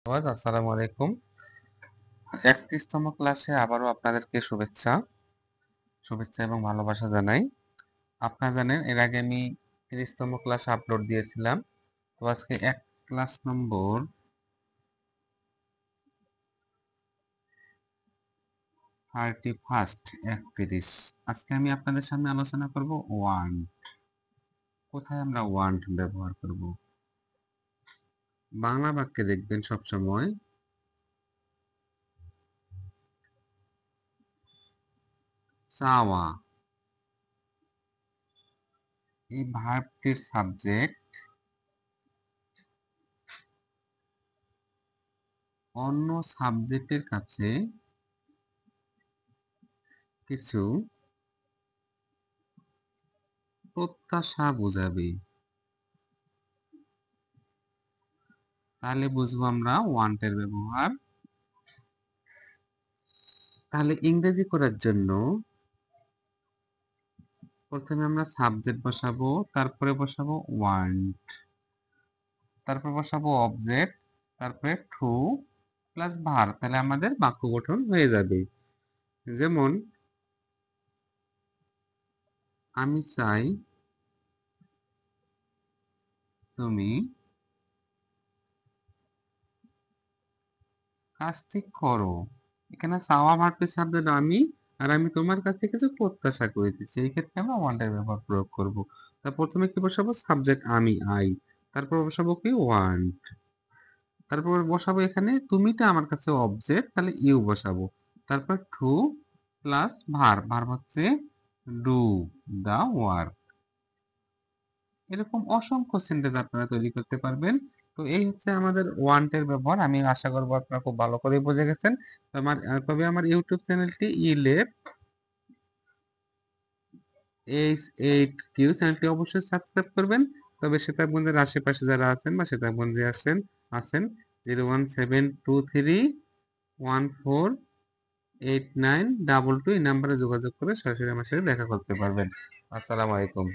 আসসালামু আলাইকুম। 31তম ক্লাসে আবারও আপনাদেরকে শুভেচ্ছা এবং ভালোবাসা জানাই। আপনারা জানেন এর আগে আমি 30তম ক্লাস আপলোড দিয়েছিলাম। তো আজকে ক্লাস নম্বর 31 আজকে আমি আপনাদের সামনে আলোচনা করব ওয়ান্ট। কোথায় আমরা ওয়ান্ট ব্যবহার করব? বাংলা বাক্যে দেখবেন সবসময় চাওয়া, এই ভার্বটির সাবজেক্ট অন্য সাবজেক্টের কাছে কিছু প্রত্যাশা বোঝাবে। তাহলে বুঝবো আমরা ওয়ান্টের ব্যবহার। তাহলে ইংরেজি করার জন্য প্রথমে আমরা সাবজেক্ট বসাবো, তারপরে বসাবো ওয়ান্ট, তারপর বসাবো অবজেক্ট, তারপরে টু প্লাস ভার। তাহলে আমাদের বাক্য গঠন হয়ে যাবে। যেমন আমি চাই তুমি কাজটি করো। এখানে চাওয়া ভার্বের সাবজেক্ট আমি, আর আমি তোমার কাছে কিছু প্রত্যাশা করেছি, সেই ক্ষেত্রে আমরা ওয়ান্টের ব্যবহার প্রয়োগ করব। তা প্রথমে কি বসাবো? সাবজেক্ট আমি, আই, তারপর বসাবো কি? ওয়ান্ট, তারপর বসাবো এখানে তুমিটা আমার কাছে অবজেক্ট, তাহলে ইউ বসাবো, তারপর টু প্লাস ভার্ব হচ্ছে ডু দা ওয়ার্ক। এরকম অসংখ্য সেন্টেন্স আপনারা তৈরি করতে পারবেন। তো এই হচ্ছে আমাদের ওয়ান্টের ব্যবহার। আমি আশা করবো আপনারা খুব ভালো করে বুঝে গেছেন। তবে আমার ইউটিউব চ্যানেলটি ইলেভ H8Q চ্যানেলটি অবশ্যই সাবস্ক্রাইব করবেন। তবে সীতাকুণ্ডের আশেপাশে যারা আছেন বা সীতাকুণ্ডে আছেন 01723148922 এই নাম্বারে যোগাযোগ করে সরাসরি আমার সাথে দেখা করতে পারবেন। আসসালামু আলাইকুম।